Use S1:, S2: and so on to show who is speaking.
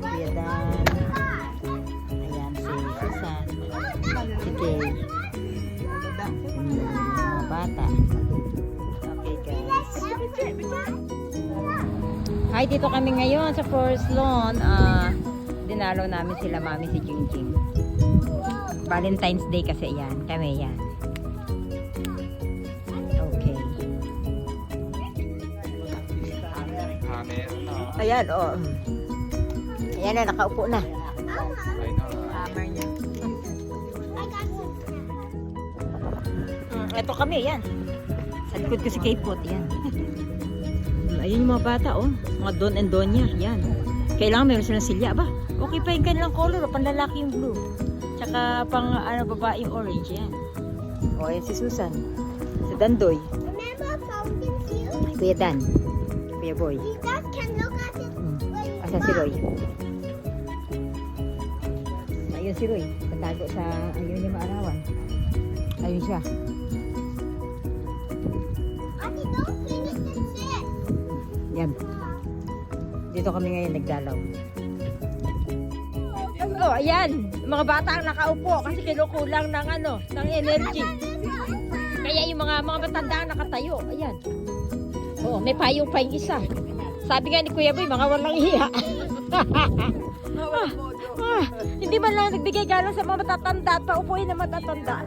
S1: Kuya Dan. Ayan, si Susan. Si Kay. Mga bata. Okay, guys. Hi, dito kami ngayon sa Forest Lawn. Dinalaw namin sila mami si Jingjing. Valentine's Day kasi yan. Kami yan. Okay. Ayan, oh. Ayan na, nakaupo na. Hammer niya. Ito kami, yan. Sa likod ko si K-Pot, yan. Ayun yung mga bata, oh. Mga Don and Donya, yan. Kailangan meron silang silya, ba? Okay pa yung kanilang color, oh. Panlalaki yung blue. Tsaka pang, babae yung orange, yan. O, yan si Susan. Si Dandoy.
S2: Remember fountain hill?
S1: Kuya Dan. Kuya Boy.
S2: You guys can look at it.
S1: Asa si Roy? Ayun si Roy. Natago sa, ayun yung maarawan. Ayun siya.
S2: Ate, don't finish the set.
S1: Yan. Dito kami ngayon nagdalaw. Oh, ayan. Mga bata ang nakaupo kasi kinukulang ng ng energy. Kaya yung mga matanda ang nakatayo. Ayan. Oh, may payong pa yung isa. Sabi nga ni Kuya Boy, mga walang hiya. Hindi man lang nagbigay galang sa mga matatanda at paupuin na matatanda.